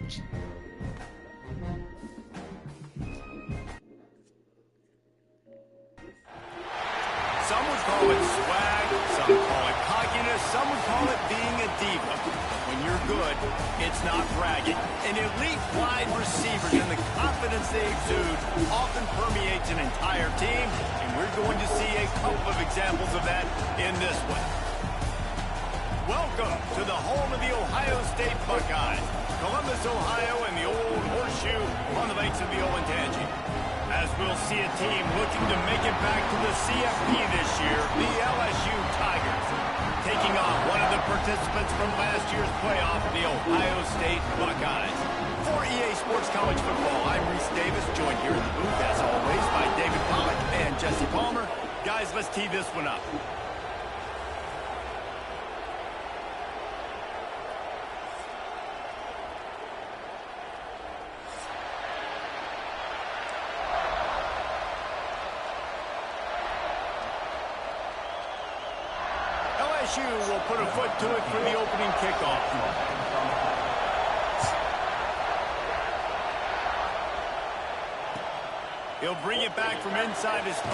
Some would call it swag, some call it cockiness, some would call it being a diva. When you're good, it's not bragging. An elite wide receivers and the confidence they exude often permeates an entire team, and we're going to see a couple of examples of that in this one. Welcome to the home of the Ohio State Buckeyes, Columbus, Ohio, and the old horseshoe on the banks of the Olentangy. As we'll see a team looking to make it back to the CFP this year, the LSU Tigers, taking on one of the participants from last year's playoff, the Ohio State Buckeyes. For EA Sports College Football, I'm Reese Davis, joined here in the booth, as always, by David Pollack and Jesse Palmer. Guys, let's tee this one up. LSU will put a foot to it for the opening kickoff. He'll bring it back from inside his 5.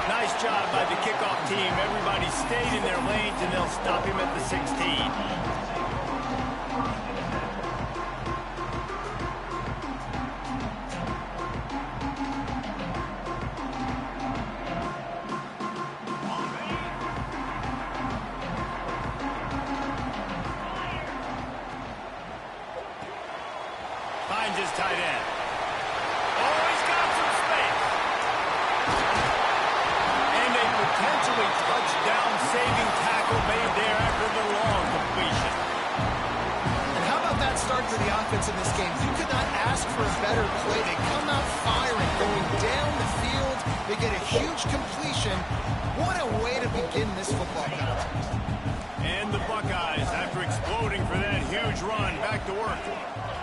Nice job by the kickoff team. Everybody stayed in their lanes, and they'll stop him at the 16. Finds his tight end. Oh, he's got some space. And a potentially touchdown-saving tackle made there after the long completion. And how about that start for the offense in this game? You could not ask for a better play. They come out firing, going down the field. They get a huge completion. What a way to begin this football game. And the Buckeyes, after exploding for that huge run, back to work.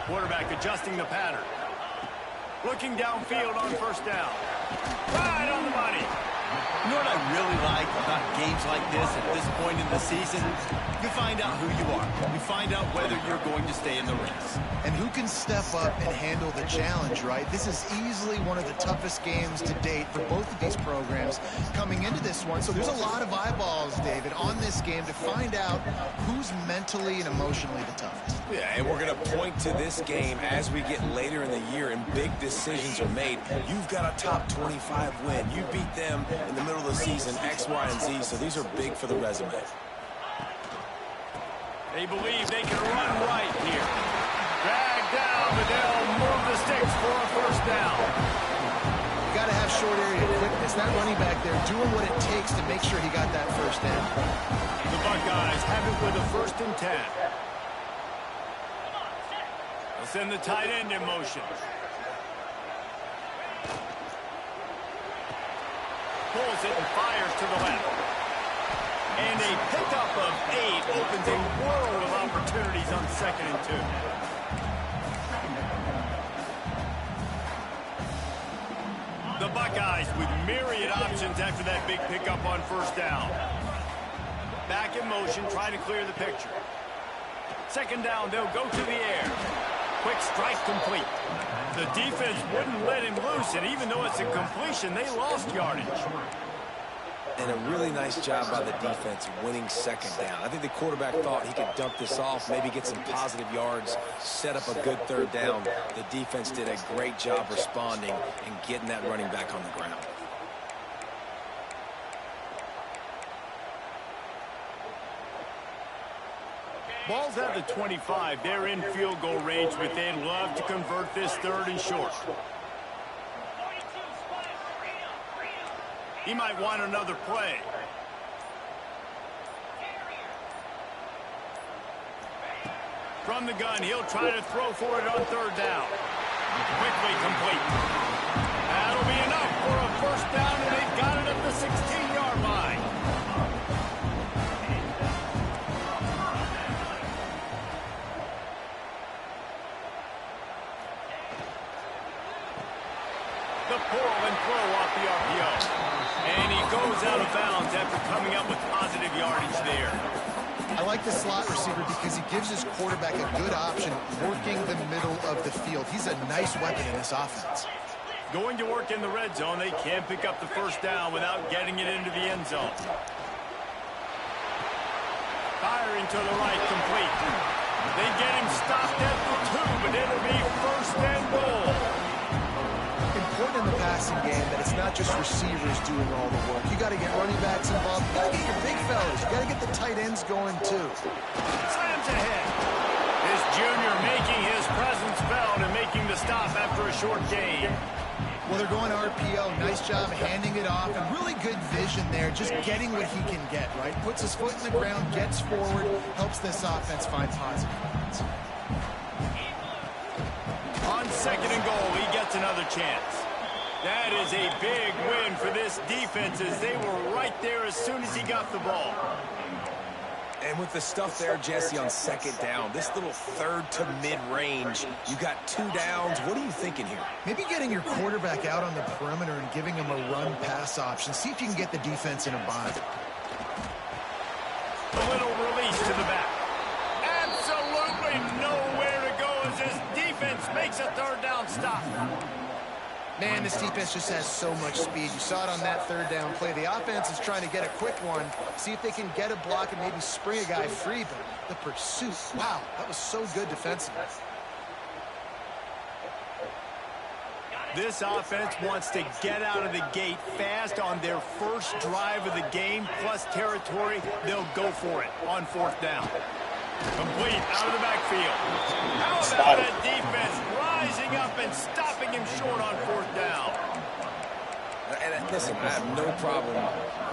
Quarterback adjusting the pattern. Looking downfield on first down. Right on the money. You know what I really like about games like this at this point in the season? You find out who you are. You find out whether you're going to stay in the race. And who can step up and handle the challenge, right? This is easily one of the toughest games to date for both of these programs coming into this one. So there's a lot of eyeballs, David, on this game to find out who's mentally and emotionally the toughest. Yeah, and we're going to point to this game as we get later in the year and big decisions are made. You've got a top 25 win. You beat them in the middle of the season, X, Y, and Z, so these are big for the resume. They believe they can run right here. Dragged down, but they'll move the sticks for a first down. You got to have short area quickness. That running back there doing what it takes to make sure he got that first down. The Buckeyes have it with a 1st and 10. They'll send the tight end in motion. Pulls it and fires to the left. And a pickup of 8 opens a world of opportunities on 2nd and 2. The Buckeyes with myriad options after that big pickup on first down. Back in motion, trying to clear the picture. 2nd down, they'll go to the air. Quick strike complete. The defense wouldn't let him loose, and even though it's a completion, they lost yardage. And a really nice job by the defense winning 2nd down. I think the quarterback thought he could dump this off, maybe get some positive yards, set up a good 3rd down. The defense did a great job responding and getting that running back on the ground. Ball's at the 25. They're in field goal range, but they'd love to convert this 3rd and short. He might want another play. From the gun, he'll try to throw for it on 3rd down. Quickly complete. That'll be enough for a first down, and they've got it at the 16-yard line. The pull and throw off the RPO. And he goes out of bounds after coming up with positive yardage there. I like the slot receiver because he gives his quarterback a good option working the middle of the field. He's a nice weapon in this offense. Going to work in the red zone. They can't pick up the first down without getting it into the end zone. Firing to the right, complete. They get him stopped at the 2, but it'll be first and goal. Important in the passing game that it's not just receivers doing all the work. You got to get running backs involved. You got to get your big fellas. You got to get the tight ends going too. Slams ahead. This junior making his presence felt and making the stop after a short gain. Well, they're going RPO. Nice job handing it off, and really good vision there, just getting what he can get, right? Puts his foot in the ground, gets forward, helps this offense find positive points. On second and goal, he gets another chance. That is a big win for this defense as they were right there as soon as he got the ball. And with the stuff there, Jesse, on second down, this little third to mid-range, you got 2 downs. What are you thinking here? Maybe getting your quarterback out on the perimeter and giving him a run-pass option. See if you can get the defense in a bind. A little release to the back. Absolutely nowhere to go as this defense makes a third down stop. Man, this defense just has so much speed. You saw it on that third down play. The offense is trying to get a quick one, see if they can get a block and maybe spring a guy free, but the pursuit, wow, that was so good defensively. This offense wants to get out of the gate fast on their first drive of the game, plus territory. They'll go for it on fourth down. Complete out of the backfield. How about that defense rising up and stopping him short on fourth down? And listen, I have no problem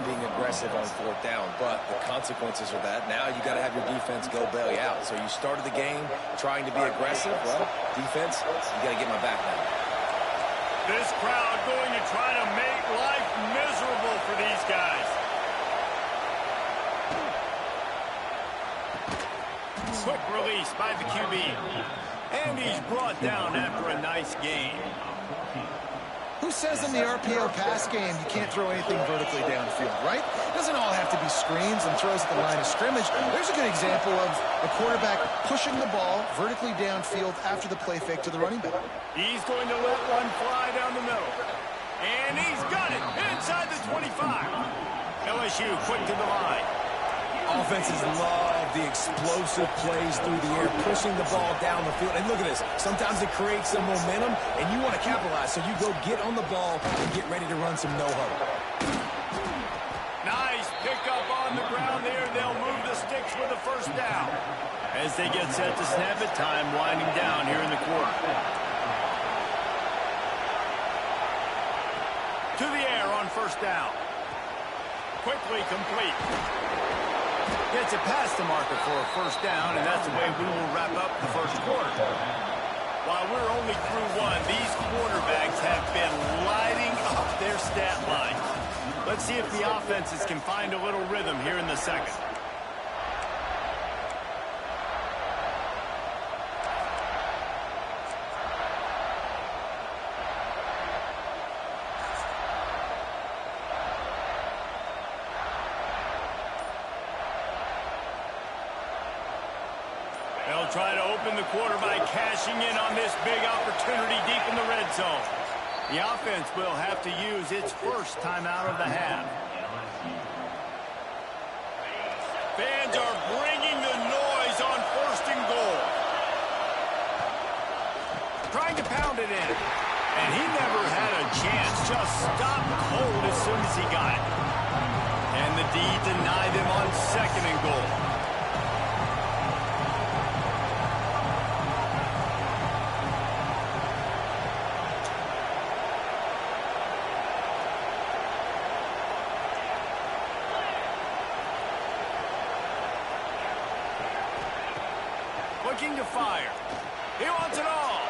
being aggressive on fourth down, but the consequences are that now you got to have your defense go bail you out. So you started the game trying to be aggressive. Well, defense, you got to get my back now. This crowd going to try to make life miserable for these guys. Quick release by the QB. And he's brought down after a nice game. Who says in the RPO pass game you can't throw anything vertically downfield, right? It doesn't all have to be screens and throws at the line of scrimmage. There's a good example of a quarterback pushing the ball vertically downfield after the play fake to the running back. He's going to let one fly down the middle. And he's got it inside the 25. LSU quick to the line. Offenses love the explosive plays through the air, pushing the ball down the field. And look at this. Sometimes it creates some momentum, and you want to capitalize. So you go get on the ball and get ready to run some no-huddle. Nice pickup on the ground there. They'll move the sticks with a first down. As they get set to snap it, time winding down here in the quarter. To the air on first down. Quickly complete. Gets it past the marker for a first down, and that's the way we will wrap up the first quarter. While we're only through one, these quarterbacks have been lighting up their stat line. Let's see if the offenses can find a little rhythm here in the second. They'll try to open the quarter by cashing in on this big opportunity deep in the red zone. The offense will have to use its first timeout of the half. Fans are bringing the noise on first and goal. Trying to pound it in. And he never had a chance. Just stopped cold as soon as he got it. And the D denied him on second and goal. Looking to fire. He wants it all.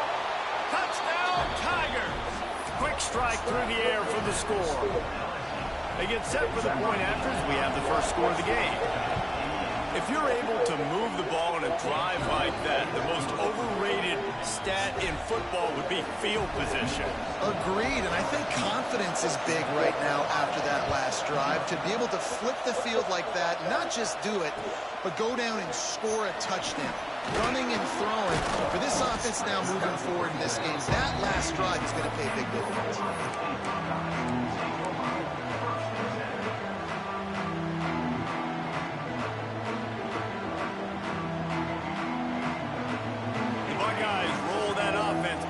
Touchdown, Tigers. Quick strike through the air for the score. They get set for the point after as we have the first score of the game. If you're able to move the ball in a drive like that, the most overrated stat in football would be field position. Agreed, and I think confidence is big right now after that last drive. To be able to flip the field like that, not just do it, but go down and score a touchdown. Running and throwing. For this offense now moving forward in this game, that last drive is going to pay big dividends.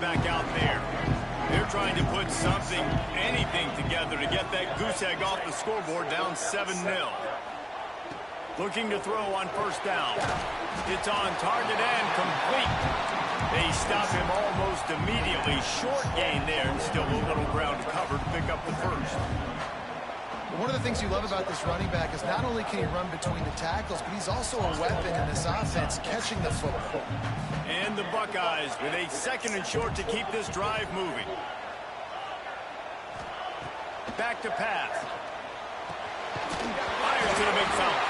Back out there. They're trying to put something, anything together to get that goose egg off the scoreboard, down 7-0. Looking to throw on first down. It's on target and complete. They stop him almost immediately. Short gain there, and still a little ground to cover to pick up the first. One of the things you love about this running back is not only can he run between the tackles, but he's also a weapon in this offense, catching the football. And the Buckeyes with a 2nd and short to keep this drive moving. Back to pass. Fires to the big fella.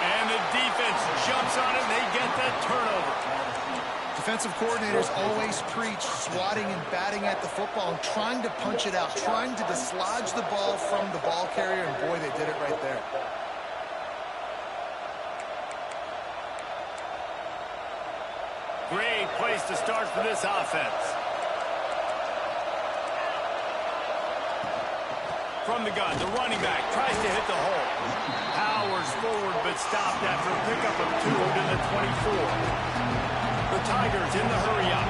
And the defense jumps on it, and they get that turnover. Defensive coordinators always preach swatting and batting at the football and trying to punch it out, trying to dislodge the ball from the ball carrier, and boy, they did it right there. Great place to start for this offense. From the gun, the running back tries to hit the hole. Powers forward, but stopped after a pickup of 2 to the 24. The Tigers in the hurry-up.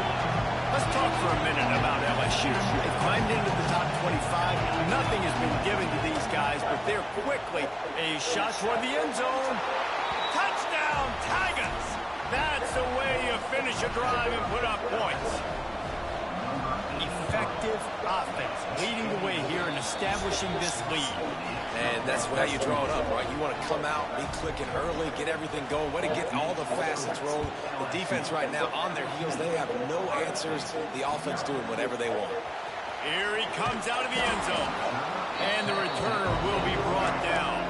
Let's talk for a minute about LSU. They've climbed into the top 25. Nothing has been given to these guys, but they're quickly a shot toward the end zone. Touchdown, Tigers! That's the way you finish a drive and put up points. Effective offense leading the way here and establishing this lead. And that's how you draw it up, right? You want to come out, be clicking early, get everything going, way to get all the facets rolling. The defense right now on their heels, they have no answers. The offense doing whatever they want. Here he comes out of the end zone. And the returner will be brought down.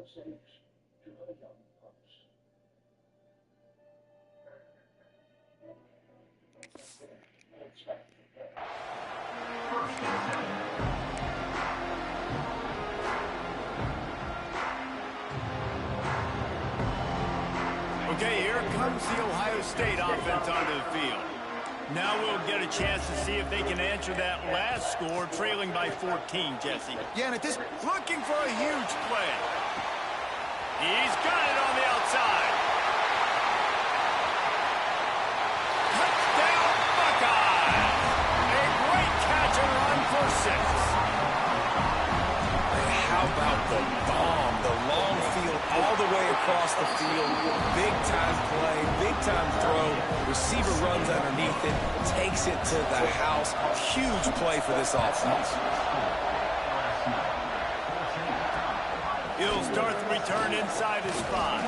To her young pups. Okay, here comes the Ohio State offense onto the field. Now we'll get a chance to see if they can answer that last score, trailing by 14, Jesse. Yeah, and at this... Looking for a huge play. He's got it on the outside. Touchdown, Buckeyes! A great catch and run for 6. And how about the bomb? The long field all the way across the field. Big-time play, big-time throw. Receiver runs underneath it, takes it to the house. Huge play for this offense. He'll start the return inside his 5.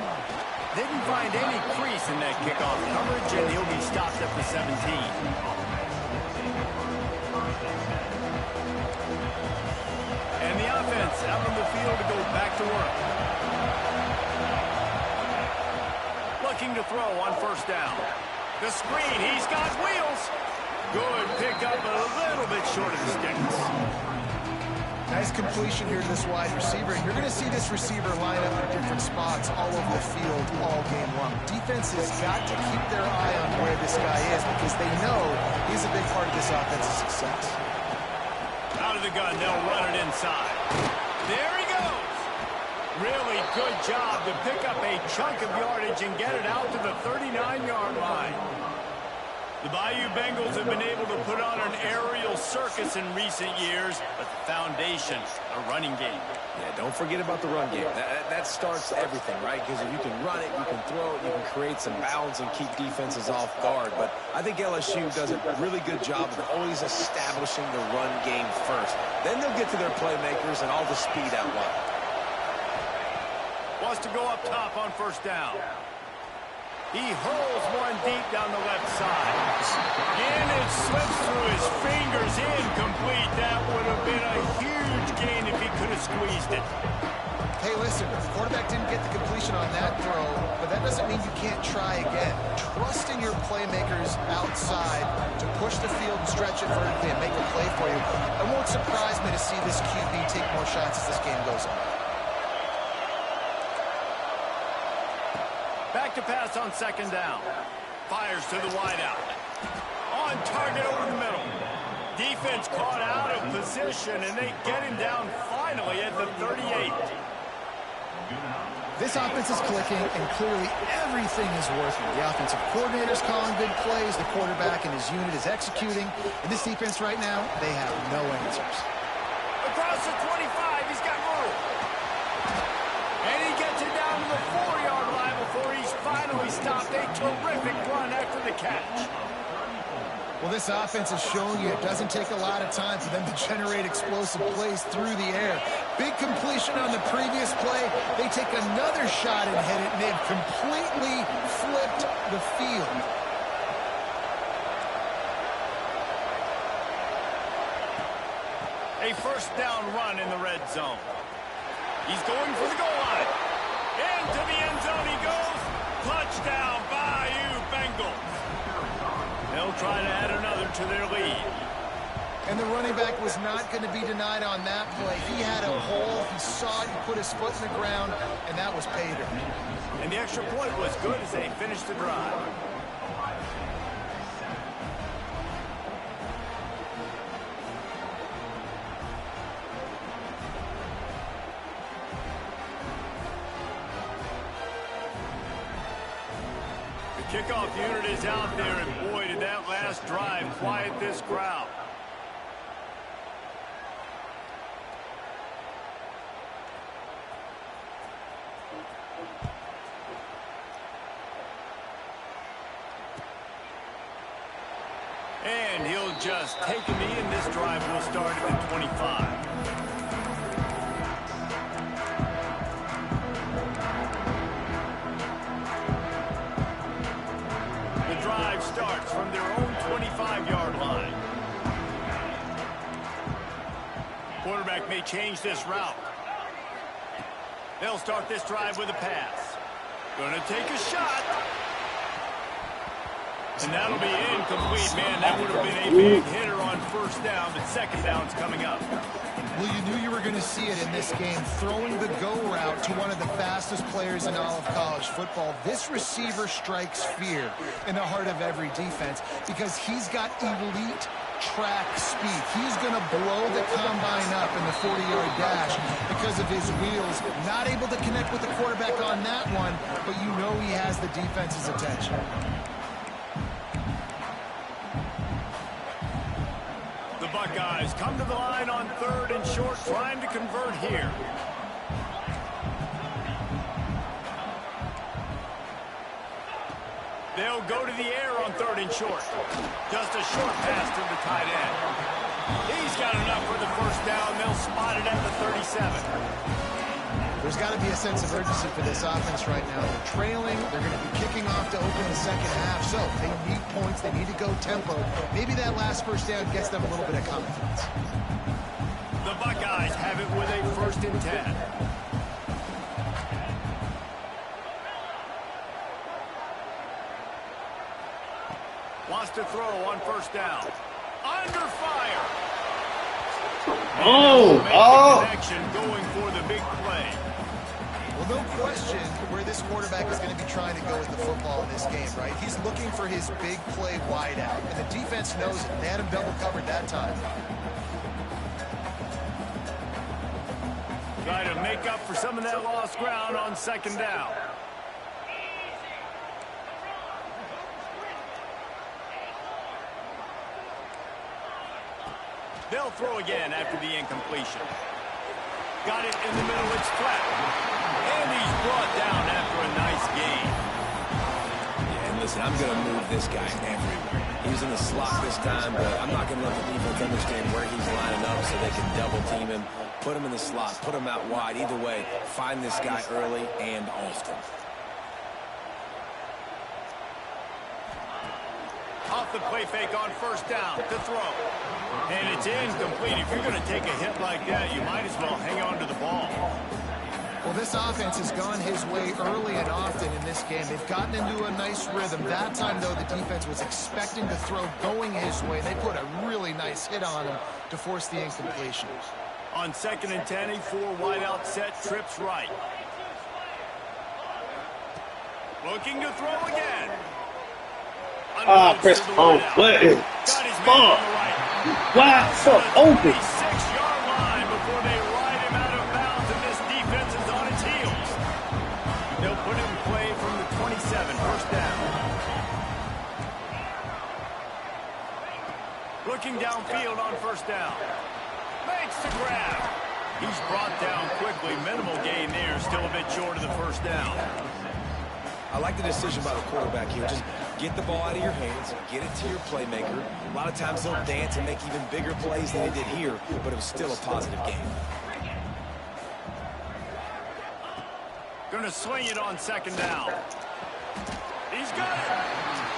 Didn't find any crease in that kickoff coverage, and he'll be stopped at the 17. And the offense out on the field to go back to work. Looking to throw on first down. The screen, he's got wheels. Good pickup, but a little bit short of the sticks. Nice completion here to this wide receiver. And you're going to see this receiver line up in different spots all over the field all game long. Defense has got to keep their eye on where this guy is because they know he's a big part of this offense's success. Out of the gun, they'll run it inside. There he goes. Really good job to pick up a chunk of yardage and get it out to the 39-yard line. The Bayou Bengals have been able to put on an aerial circus in recent years, but the foundation, a running game. Yeah, don't forget about the run game. That starts everything, right? Because if you can run it, you can throw it, you can create some balance and keep defenses off guard. But I think LSU does a really good job of always establishing the run game first. Then they'll get to their playmakers and all the speed out wide. Wants to go up top on first down. He hurls one deep down the left side. And it slips through his fingers, incomplete. That would have been a huge gain if he could have squeezed it. Hey, listen, the quarterback didn't get the completion on that throw, but that doesn't mean you can't try again. Trusting your playmakers outside to push the field and stretch it vertically and make a play for you. It won't surprise me to see this QB take more shots as this game goes on. Back to pass on second down. Fires to the wideout. On target over the middle. Defense caught out of position, and they get him down finally at the 38. This offense is clicking, and clearly everything is working. The offensive coordinator's calling good plays. The quarterback and his unit is executing. And this defense right now, they have no answers. Across the 25, he's got room. And he gets it down to the 4-yard line before he's finally stopped. A terrific run after the catch. Well, this offense is showing you it doesn't take a lot of time for them to generate explosive plays through the air. Big completion on the previous play. They take another shot and hit it, and they've completely flipped the field. A first down run in the red zone. He's going for the goal line. Into the end zone he goes. Touchdown, Bayou Bengals. They'll try to add another to their lead. And the running back was not going to be denied on that play. He had a hole. He saw it. He put his foot in the ground, and that was pay dirt. And the extra point was good as they finished the drive. Kickoff unit is out there, and boy, did that last drive quiet this crowd. And he'll just take a knee, and this drive will start at the 25. Starts from their own 25-yard line. Quarterback may change this route. They'll start this drive with a pass. Gonna take a shot. And that'll be incomplete, man. That would have been a big hitter on first down, but second down's coming up. Well, you knew you were going to see it in this game, throwing the go route to one of the fastest players in all of college football. This receiver strikes fear in the heart of every defense because he's got elite track speed. He's going to blow the combine up in the 40-yard dash because of his wheels. Not able to connect with the quarterback on that one, but you know he has the defense's attention. Buckeyes come to the line on third and short, trying to convert here. They'll go to the air on third and short. Just a short pass to the tight end. He's got enough for the first down. They'll spot it at the 37. There's got to be a sense of urgency for this offense right now. They're trailing. They're going to be kicking off to open the second half. So they need points. They need to go tempo. Maybe that last first down gets them a little bit of confidence. The Buckeyes have it with a 1st and 10. Wants to throw on first down. Under fire. Connection going for the big play. Well, no question where this quarterback is going to be trying to go with the football in this game, right? He's looking for his big play wide out, and the defense knows it. They had him double covered that time. Try to make up for some of that lost ground on second down. They'll throw again after the incompletion. Got it in the middle, it's flat. And he's brought down after a nice gain. Yeah, and listen, I'm going to move this guy everywhere. He's in the slot this time, but I'm not going to let the defense understand where he's lining up so they can double team him, put him in the slot, put him out wide. Either way, find this guy early and often. off the play fake on first down to throw. And it's incomplete. If you're going to take a hit like that, you might as well hang on to the ball. Well, this offense has gone his way early and often in this game. They've gotten into a nice rhythm. That time, though, the defense was expecting the throw going his way. They put a really nice hit on him to force the incompletion. On 2nd and 10, a 4-wide-out set, trips right. Looking to throw again. Press the wrong button. Fuck. Wide fuck open. 6-yard line before they ride him out of bounds, and this defense is on its heels. They'll put it in play from the 27, first down. Looking downfield on first down. Makes the grab. He's brought down quickly. Minimal gain there. Still a bit short of the first down. I like the decision by the quarterback here. Just get the ball out of your hands, get it to your playmaker. A lot of times they'll dance and make even bigger plays than they did here, but it was still a positive game. Going to swing it on 2nd down. He's got it.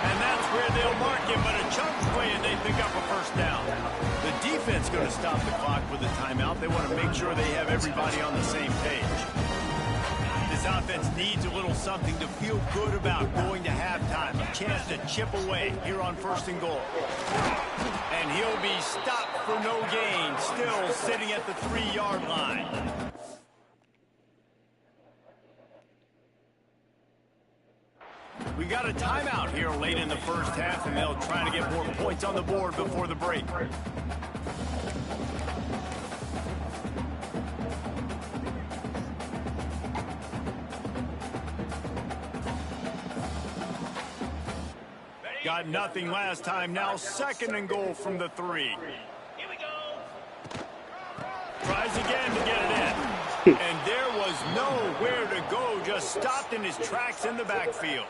And that's where they'll mark him, but a chunk play and they pick up a first down. The defense going to stop the clock with a timeout. They want to make sure they have everybody on the same page. This offense needs a little something to feel good about going to halftime. A chance to chip away here on 1st and goal. And he'll be stopped for no gain, still sitting at the 3-yard line. We got a timeout here late in the first half, and they'll try to get more points on the board before the break. Got nothing last time. Now 2nd and goal from the 3. Here we go. Tries again to get it in. And there was nowhere to go. Just stopped in his tracks in the backfield.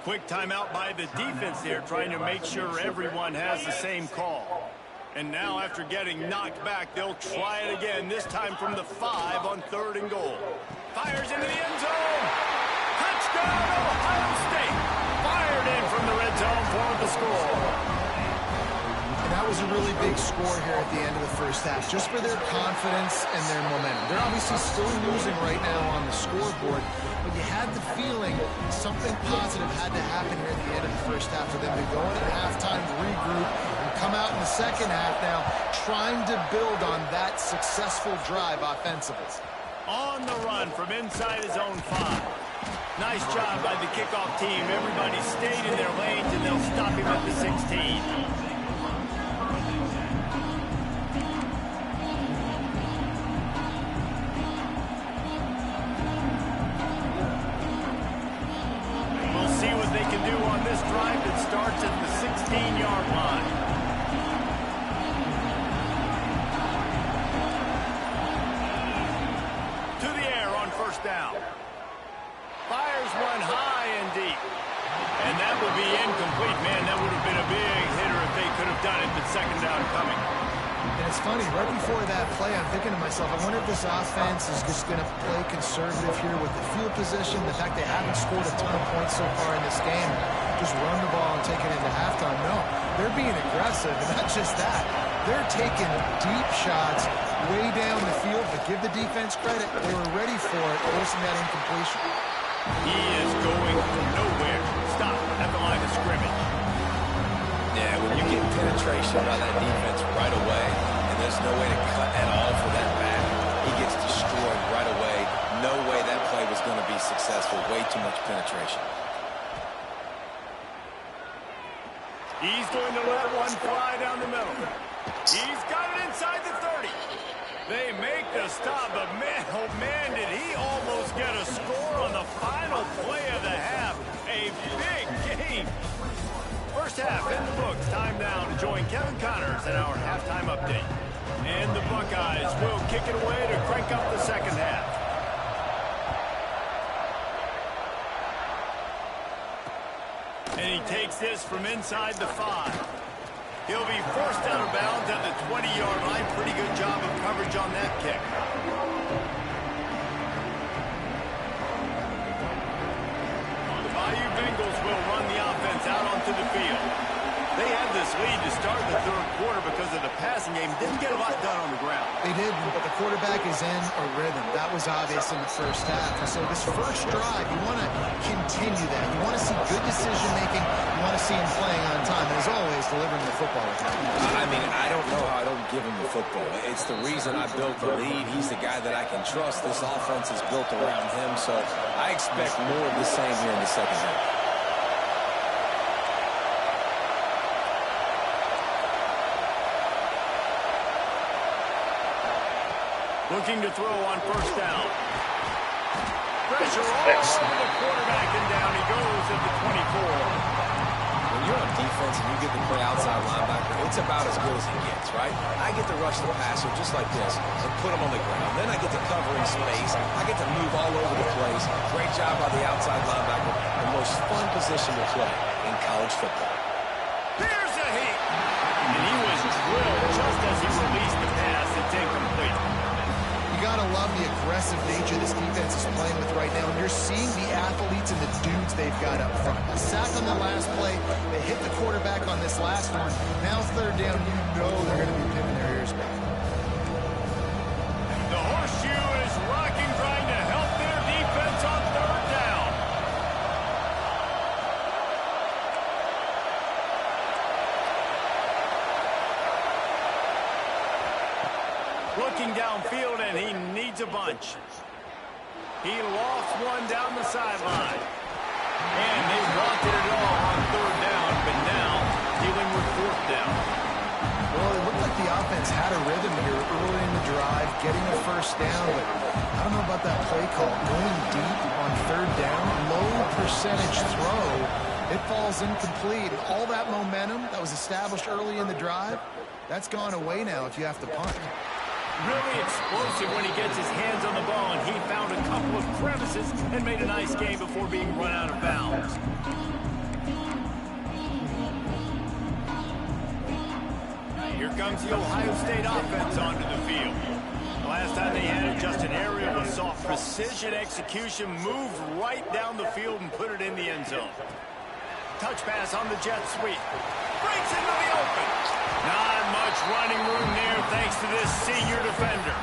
Quick timeout by the defense there, trying to make sure everyone has the same call. And now after getting knocked back, they'll try it again, this time from the 5 on 3rd and goal. Fires into the end zone. Touchdown, Ohio State. Fired in from the red zone for the score. And that was a really big score here at the end of the first half, just for their confidence and their momentum. They're obviously still losing right now on the scoreboard, but you had the feeling something positive had to happen here at the end of the first half for them to go into halftime, regroup, and come out in the second half now trying to build on that successful drive offensively. On the run from inside his own 5. Nice job by the kickoff team. Everybody stayed in their lanes, and they'll stop him at the 16. This drive that starts at the 16-yard line. To the air on first down. Fires one high and deep. And that will be incomplete. Man, that would have been a big hitter if they could have done it, but 2nd down coming. And it's funny, right before that play, I'm thinking to myself, I wonder if this offense is just going to play conservative here with the field position, the fact they haven't scored a ton of points so far in this game, just run the ball and take it into halftime. No, they're being aggressive, and not just that. They're taking deep shots way down the field, but give the defense credit. They were ready for it, forcing that incompletion. He is going from nowhere. Stop at the line of scrimmage. Yeah, when you get penetration by that defense right away, and there's no way to cut at all for that back, he gets destroyed right away. No way that play was going to be successful. Way too much penetration. He's going to let one fly down the middle. He's got it inside the 30. They make the stop, but man, oh man, did he almost get a score on the final play of the half. A big game. First half in the books. Time now to join Kevin Connors in our halftime update. And the Buckeyes will kick it away to crank up the second half. And he takes this from inside the 5. He'll be forced out of bounds at the 20-yard line. Pretty good job of coverage on that kick. The Bayou Bengals will run the offense out onto the field. this lead to start the third quarter because of the passing game. Didn't get a lot done on the ground. They did, but the quarterback is in a rhythm. That was obvious in the first half. And so this first drive, you want to continue that. You want to see good decision-making. You want to see him playing on time. And as always, delivering the football. I mean, I don't know how I don't give him the football. It's the reason I built the lead. He's the guy that I can trust. This offense is built around him, so I expect more of the same here in the second half. Looking to throw on first down. Pressure all over the quarterback, and down he goes at the 24. When you're on defense and you get to play outside linebacker, it's about as good as it gets, right? I get to rush the passer just like this and put him on the ground. Then I get to cover in space. I get to move all over the place. Great job by the outside linebacker. The most fun position to play in college football. Here's a heat. And he was drilled just as he released the pass. It's incomplete. You got to love the aggressive nature this defense is playing with right now. And you're seeing the athletes and the dudes they've got up front. A sack on the last play. They hit the quarterback on this last one. Now third down, you know they're going to be pinning their ears back. The horseshoe is rocking, trying to help their defense on third down. Looking downfield, and he needs a bunch. He lost one down the sideline. And they wanted it all on third down, but now dealing with fourth down. Well, it looked like the offense had a rhythm here early in the drive, getting the first down, but I don't know about that play call. Going deep on third down, low percentage throw, it falls incomplete. All that momentum that was established early in the drive, that's gone away now if you have to punt. Really explosive when he gets his hands on the ball, and he found a couple of crevices and made a nice game before being run out of bounds. Here comes the Ohio State offense onto the field. Last time they had it, just an aerial assault. Precision execution, moved right down the field and put it in the end zone. Touch pass on the jet sweep. Breaks into the open. Not much running room there thanks to this senior defender.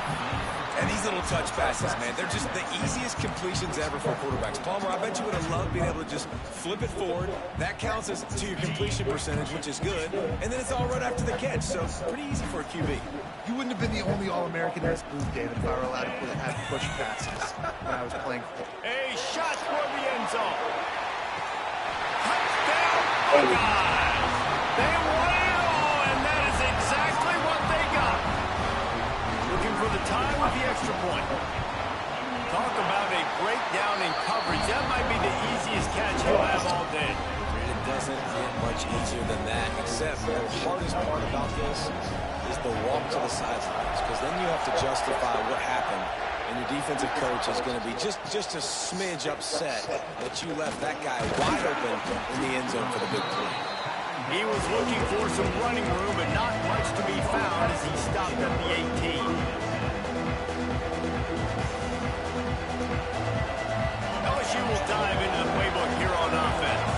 And these little touch passes, man, they're just the easiest completions ever for quarterbacks. Palmer, I bet you would have loved being able to just flip it forward. That counts as to your completion percentage, which is good. And then it's all right after the catch, so pretty easy for a QB. You wouldn't have been the only All-American in this booth, David, if I were allowed to have push passes when I was playing. A shot toward the end zone. Touchdown, Buckeyes! They won it all, and that is exactly what they got. Looking for the tie with the extra point. Talk about a breakdown in coverage. That might be the easiest catch he'll have all day. It doesn't get much easier than that, except the hardest part about this is the walk to the sidelines, because then you have to justify what happened, and your defensive coach is going to be just a smidge upset that you left that guy wide open in the end zone for the big play. He was looking for some running room, but not much to be found as he stopped at the 18. LSU will dive into the playbook here on offense.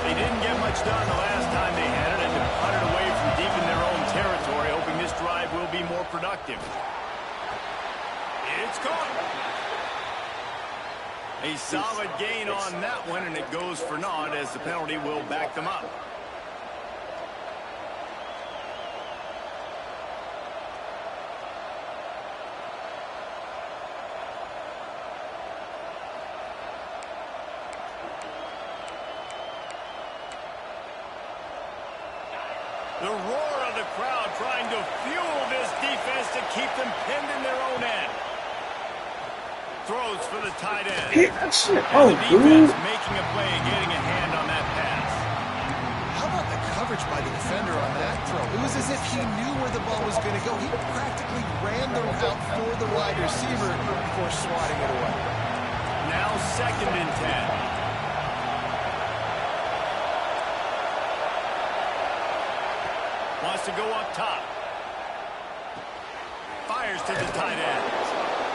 They didn't get much done the last time they had it, and to punt it away from deep in their own territory, hoping this drive will be more productive. It's caught. A solid gain on that one, and it goes for naught as the penalty will back them up. The roar of the crowd trying to fuel this defense to keep them pinned in their own end. Throws for the tight end. Hit that shit. And Oh, the dude. defense making a play and getting a hand on that pass. How about the coverage by the defender on that throw? It was as if he knew where the ball was going to go. He practically ran the route for the wide receiver before swatting it away. Now 2nd and 10. Wants to go up top. Fires to the tight end.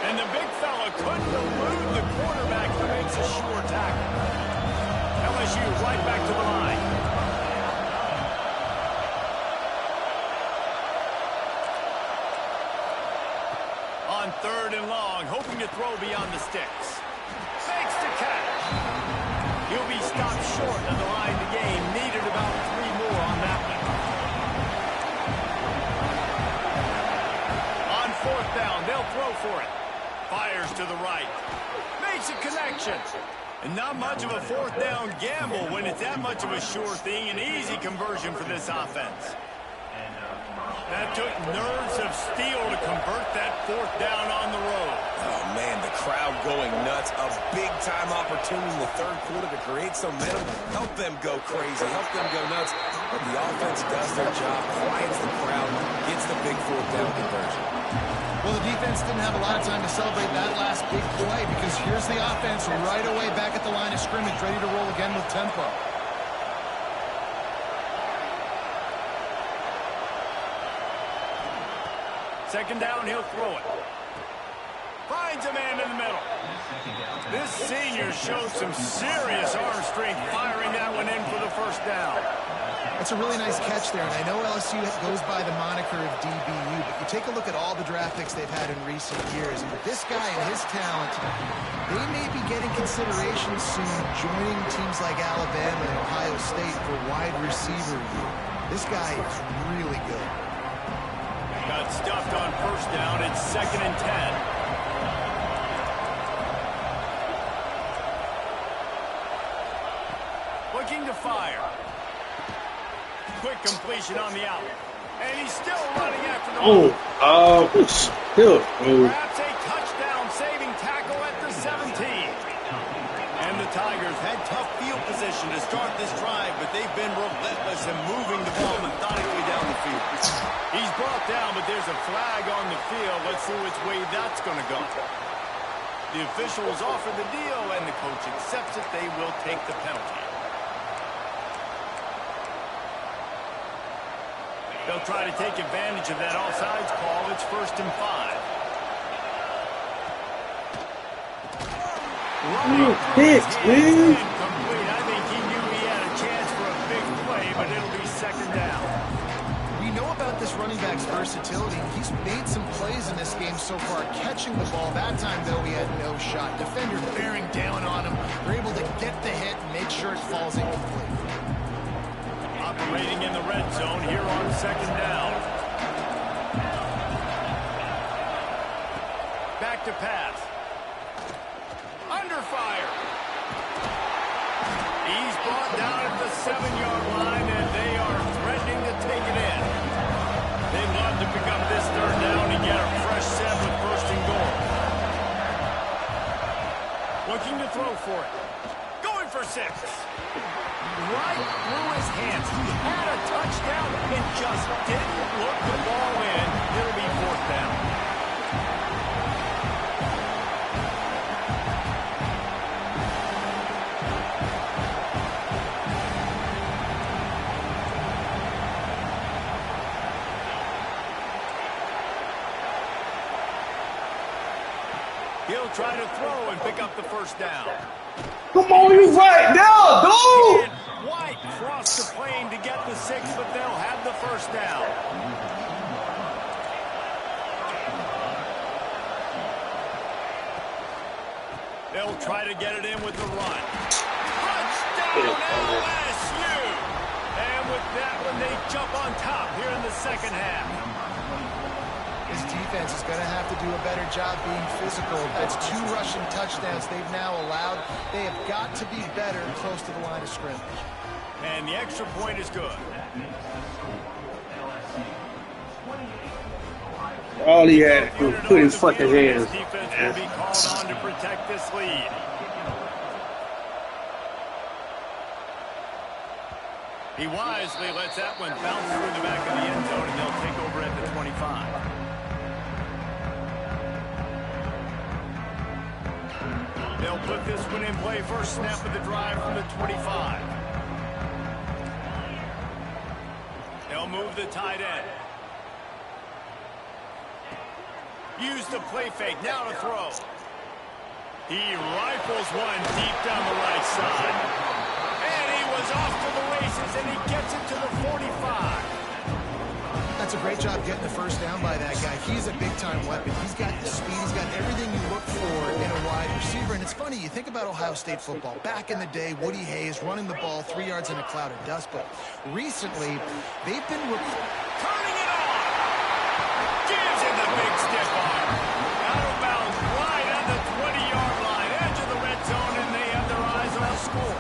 And the big fella couldn't elude the quarterback who makes a sure tackle. LSU right back to the line. throw beyond the sticks. Fakes the catch. He'll be stopped short of the line to gain. Needed about 3 more on that one. On 4th down, they'll throw for it. Fires to the right. Makes a connection. And not much of a 4th down gamble when it's that much of a sure thing. An easy conversion for this offense. That took nerves of steel to convert that 4th down on the road. Oh, man, the crowd going nuts. A big-time opportunity in the 3rd quarter to create some momentum. Help them go crazy. Help them go nuts. But the offense does their job, quiets the crowd, gets the big 4th down conversion. Well, the defense didn't have a lot of time to celebrate that last big play because here's the offense right away back at the line of scrimmage, ready to roll again with tempo. Second down, he'll throw it. Finds a man in the middle. This senior showed some serious arm strength firing that one in for the 1st down. That's a really nice catch there, and I know LSU goes by the moniker of DBU, but you take a look at all the draft picks they've had in recent years, and with this guy and his talent, they may be getting consideration soon joining teams like Alabama and Ohio State for wide receiver. This guy is really good. Got stuffed on 1st down. It's 2nd and 10. Looking to fire. Quick completion on the out. And he's still running after the ball. Still. Perhaps a touchdown-saving tackle at the 17. And the Tigers had tough field position to start this drive, but they've been relentless in moving the ball methodically down the field. He's brought down, but there's a flag on the field. Let's see which way that's going to go. The officials offer the deal, and the coach accepts it. They will take the penalty. They'll try to take advantage of that offsides call. It's 1st and 5. Pitch, man. Incomplete. I think he knew he had a chance for a big play, but it'll be 2nd down. We know about this running back's versatility. He's made some plays in this game so far, catching the ball. That time, though, he had no shot. Defender bearing down on him. They're able to get the hit and make sure it falls incomplete. Operating in the red zone here on 2nd down. Back to pass. Under fire. He's brought down at the 7-yard line, and they are threatening to take it in. They'd love to pick up this 3rd down and get a fresh set with 1st and goal. Looking to throw for it. Going for 6. Right through his hands. He had a touchdown and just didn't look the ball in. It'll be 4th down. He'll try to throw and pick up the 1st down. Come on, you right now, dude! White crossed the plane to get the 6, but they'll have the 1st down. They'll try to get it in with the run. Touchdown LSU! And with that one, they jump on top here in the 2nd half. This defense is going to have to do a better job being physical. That's 2 rushing touchdowns they've now allowed. They have got to be better close to the line of scrimmage. And the extra point is good. All he had to do was put his fucking hands. Defense will be called on to protect this lead. He wisely lets that one bounce through the back of the end zone, and they'll take over at the 25. They'll put this one in play. First snap of the drive from the 25. They'll move the tight end. Use the play fake. Now to throw. He rifles one deep down the right side. And he was off to the races, and he gets it to the 45. That's a great job getting the first down by that guy. He's a big-time weapon. He's got the speed. He's got everything you look for in a wide receiver. And it's funny, you think about Ohio State football. Back in the day, Woody Hayes running the ball 3 yards in a cloud of dust. But recently, they've been... Turning it on! Gives him the big stiff arm. Out of bounds, right at the 20-yard line. Edge of the red zone, and they have their eyes on a score.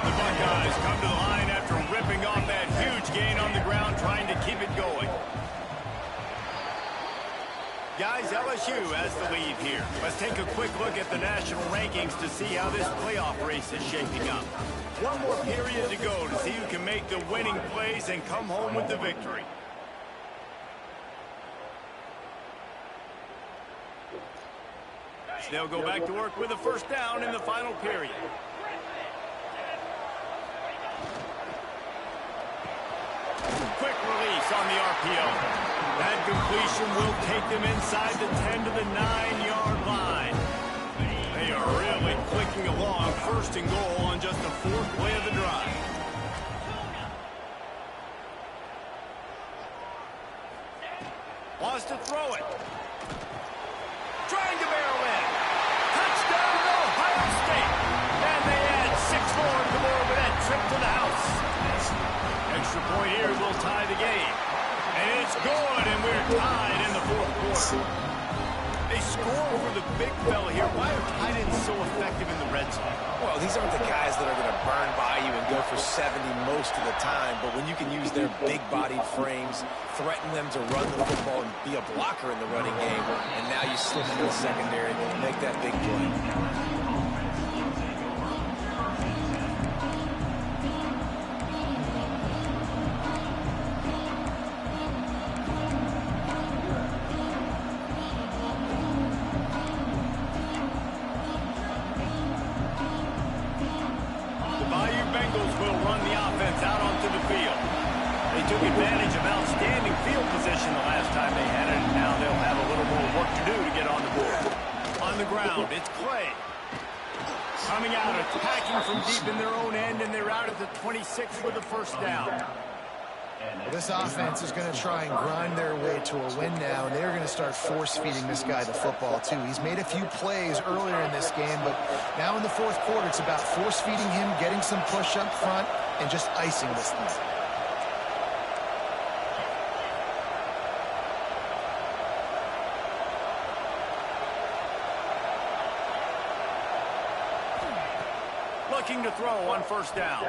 The Buckeyes come to the line after ripping off that huge gain on the ground, trying to keep it going. Guys, LSU has the lead here. Let's take a quick look at the national rankings to see how this playoff race is shaping up. One more period to go to see who can make the winning plays and come home with the victory. They'll go back to work with a first down in the final period. Quick release on the RPO. That completion will take them inside the 10 to the 9-yard line. They are really clicking along. First and goal on just the 4th play of the drive. Wants to throw it. Trying to barrel in. Touchdown, Ohio State. And they add 6 more to more with that trip to the house. Extra point here will tie the game. And it's good, and we're tied in the 4th quarter. They score for the big fella here. Why are tight ends so effective in the red zone? Well, these aren't the guys that are going to burn by you and go for 70 most of the time, but when you can use their big-bodied frames, threaten them to run the football and be a blocker in the running game, and now you slip into the secondary and make that big play. Will run the offense out onto the field. They took advantage of outstanding field position the last time they had it, and now they'll have a little more work to do to get on the board. On the ground, it's Clay. Coming out, attacking from deep in their own end, and they're out at the 26 with a first down. This offense is going to try and grind their way to a win now, and they're going to start force-feeding this guy the football, too. He's made a few plays earlier in this game, but now in the 4th quarter, it's about force-feeding him, getting some push up front, and just icing this thing. Looking to throw on first down.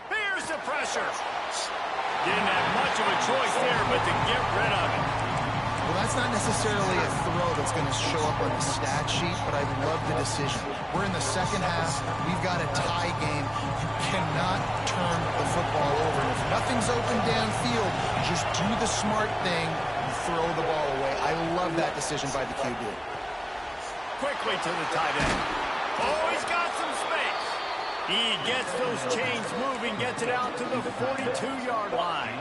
Here's the pressure. Didn't have much of a choice there, but to get rid of it. Well, that's not necessarily a throw that's going to show up on the stat sheet, but I love the decision. We're in the second half. We've got a tie game. You cannot turn the football over. And if nothing's open downfield, just do the smart thing and throw the ball away. I love that decision by the QB. Quickly to the tight end. Oh, he's got some space. He gets those chains moving, gets it out to the 42-yard line.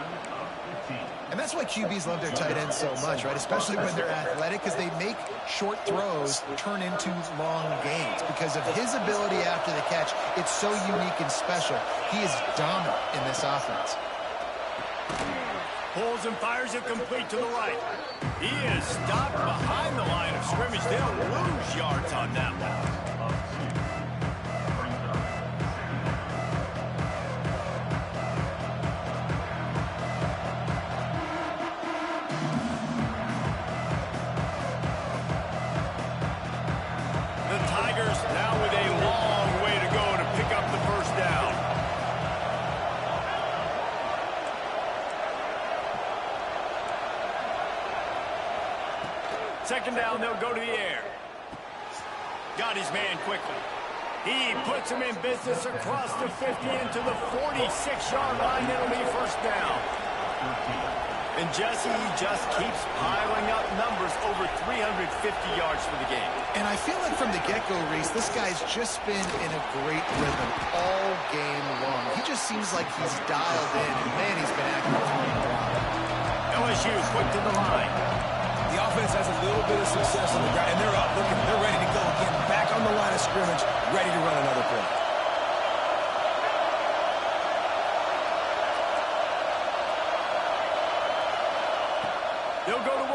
And that's why QBs love their tight ends so much, right? Especially when they're athletic, because they make short throws turn into long gains. Because of his ability after the catch, it's so unique and special. He is dominant in this offense. Pulls and fires it complete to the right. He is stopped behind the line of scrimmage. They'll lose yards on that one. Now with a long way to go to pick up the first down. Second down, they'll go to the air. Got his man quickly. He puts him in business across the 50 into the 46-yard line. It'll be first down. And Jesse just keeps piling up numbers, over 350 yards for the game. And I feel like from the get-go, Reese, this guy's just been in a great rhythm all game long. He just seems like he's dialed in, and man, he's been active throwing the ball. LSU quick to the line. The offense has a little bit of success on the ground, and they're up. Looking, they're ready to go again. Back on the line of scrimmage, ready to run another play.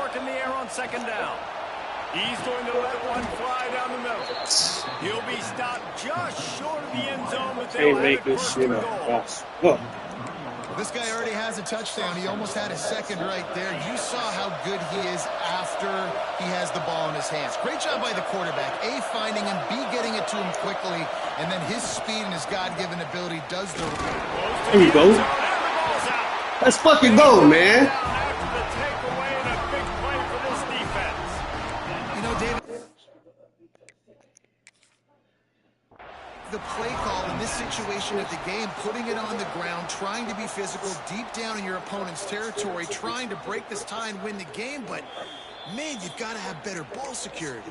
mark in the air on second down. He's going to let one fly down the middle. He'll be stopped just short of the end zone, but they'll have it first and goal. This guy already has a touchdown. He almost had a second right there. You saw how good he is after he has the ball in his hands. Great job by the quarterback. A, finding him, B, getting it to him quickly, and then his speed and his God-given ability does the... There you go. Let's fucking go, man. The play call in this situation of the game, putting it on the ground, trying to be physical, deep down in your opponent's territory, trying to break this tie and win the game, but, man, you've got to have better ball security.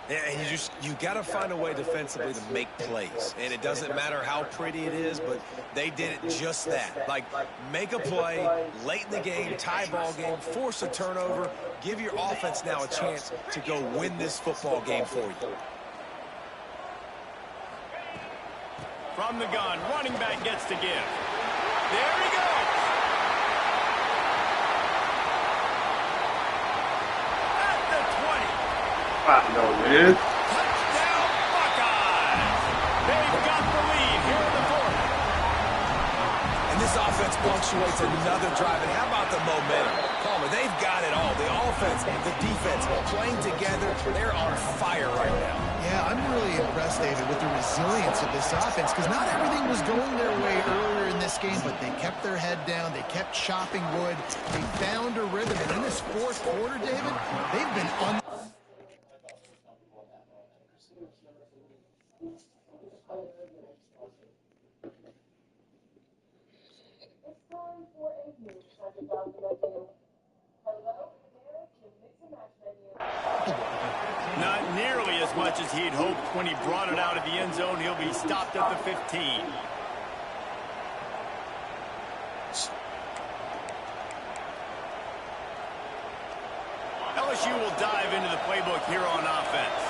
Yeah, and you got to find a way defensively to make plays. And it doesn't matter how pretty it is, but they did it just that. Like, make a play, late in the game, tie ball game, force a turnover, give your offense now a chance to go win this football game for you. From the gun, running back gets to give. There he goes. At the 20. I know, man. Touchdown, Buckeyes. They've got the lead here in the fourth. And this offense punctuates another drive. And how about the momentum? Palmer, they've got it all. The offense, the defense, playing together. They're on fire right now. Yeah, I'm really impressed, David, with the resilience of this offense, because not everything was going their way earlier in this game, but they kept their head down, they kept chopping wood, they found a rhythm, and in this fourth quarter, David, they've been Not nearly as much as he'd hoped when he brought it out of the end zone. He'll be stopped at the 15. LSU will dive into the playbook here on offense.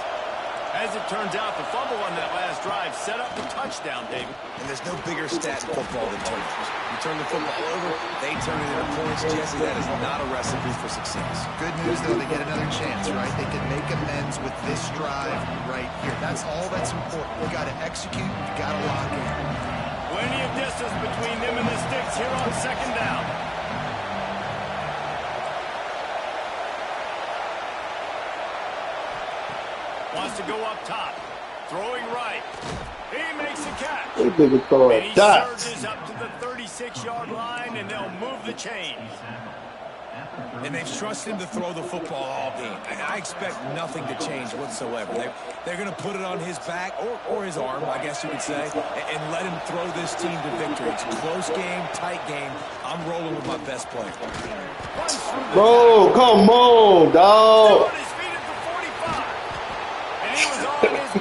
As it turns out, the fumble on that last drive set up the touchdown, David. And there's no bigger stat in football than turnovers. You turn the football over, they turn it into points. Jesse, that is not a recipe for success. Good news, though, they get another chance, right? They can make amends with this drive right here. That's all that's important. You got to execute, you got to lock in. Plenty of distance between them and the sticks here on second down. Wants to go up top. Throwing right. He makes a catch. They didn't throw And a he dot. surges up to the 36-yard line, and they'll move the chains. And they've trusted him to throw the football all game. And I expect nothing to change whatsoever. They're going to put it on his back, or his arm, I guess you could say, and let him throw this team to victory. It's a close game, tight game. I'm rolling with my best player. Bro, come on, dog.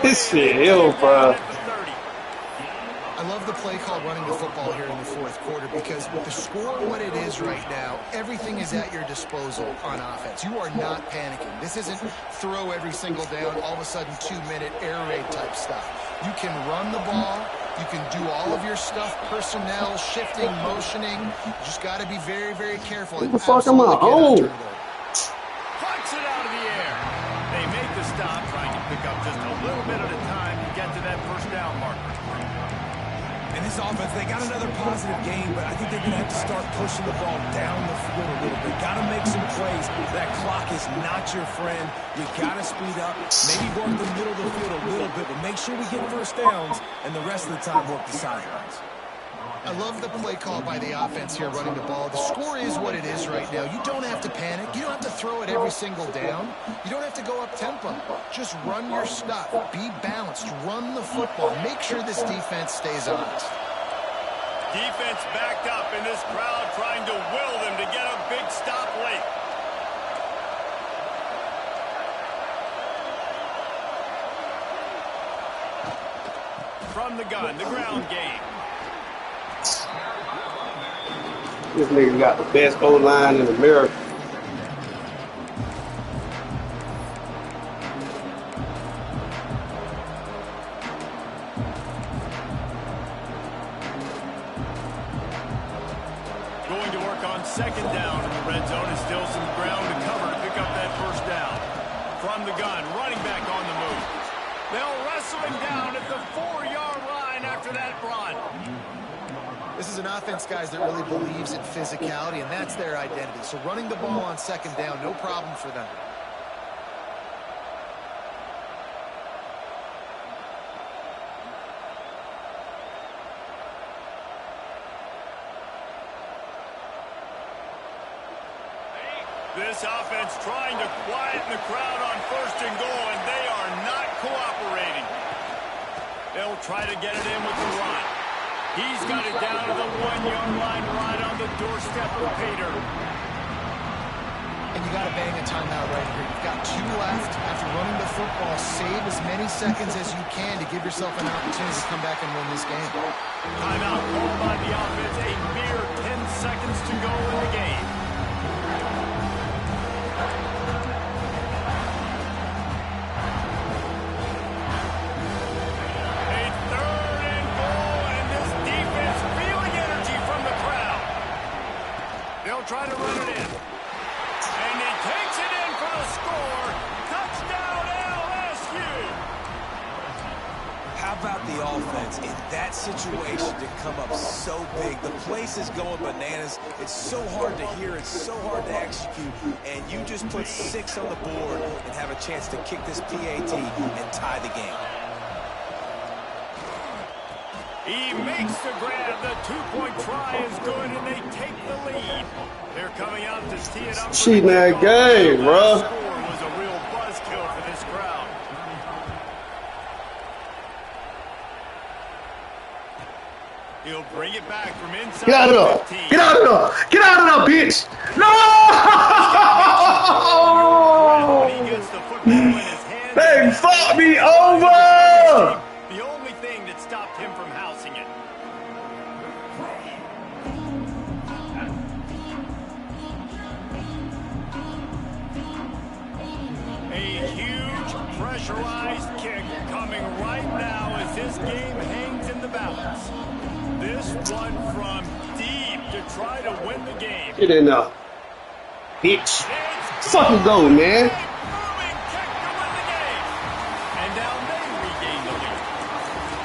This shit, yo, bro. I love the play call running the football here in the fourth quarter, because with the score what it is right now, everything is at your disposal on offense. You are not panicking. This isn't throw every single down, all of a sudden 2-minute air raid type stuff. You can run the ball. You can do all of your stuff, personnel, shifting, motioning. You just got to be very, very careful. What the fuck am I on? Punch it out of the air. They make the stop, trying to pick up just a little bit at a time to get to that first down marker. And this offense, they got another positive game, but I think they're going to have to start pushing the ball down the field a little bit. Got to make some plays. That clock is not your friend. You got to speed up. Maybe work the middle of the field a little bit, but make sure we get first downs, and the rest of the time work the sidelines. I love the play call by the offense here running the ball. The score is what it is right now. You don't have to panic. You don't have to throw it every single down. You don't have to go up tempo. Just run your stuff. Be balanced. Run the football. Make sure this defense stays honest. Defense backed up, and this crowd trying to will them to get a big stop late. From the gun, the ground game. This nigga got the best O-line in America. Going to work on second down in the red zone, and still some ground to cover to pick pick up that first down. From the gun, running back on the move. They'll wrestle him down at the 4-yard line after that run. This is an offense, guys, that really believes in physicality, and that's their identity. So running the ball on second down, no problem for them. This offense trying to quieten the crowd on first and goal, and they are not cooperating. They'll try to get it in with the run. He's got it down to the 1-yard line right on the doorstep of Peter. And you got to bang a timeout right here. You've got 2 left. After running the football, save as many seconds as you can to give yourself an opportunity to come back and win this game. Timeout called by the offense. A mere 10 seconds to go in the game. Try to run it in. And he takes it in for the score. Touchdown, LSU. How about the offense in that situation to come up so big? The place is going bananas. It's so hard to hear. It's so hard to execute. And you just put 6 on the board and have a chance to kick this PAT and tie the game. He makes the grab. The 2-point try is good, and they take the lead. They're coming out to tee it up. Cheating that game, bro. The score was a real buzzkill for this crowd. He'll bring it back from inside. Get out of there. Get out of there. Get out of there, bitch. No! When he gets the football in his hands, They fucked me over. the only thing that stopped him from housing it. A huge pressurized kick coming right now as this game hangs in the balance. This one from deep to try to win the game. Get in there, bitch. Fucking go, man. Moving kick to win the game. And now they regain the lead.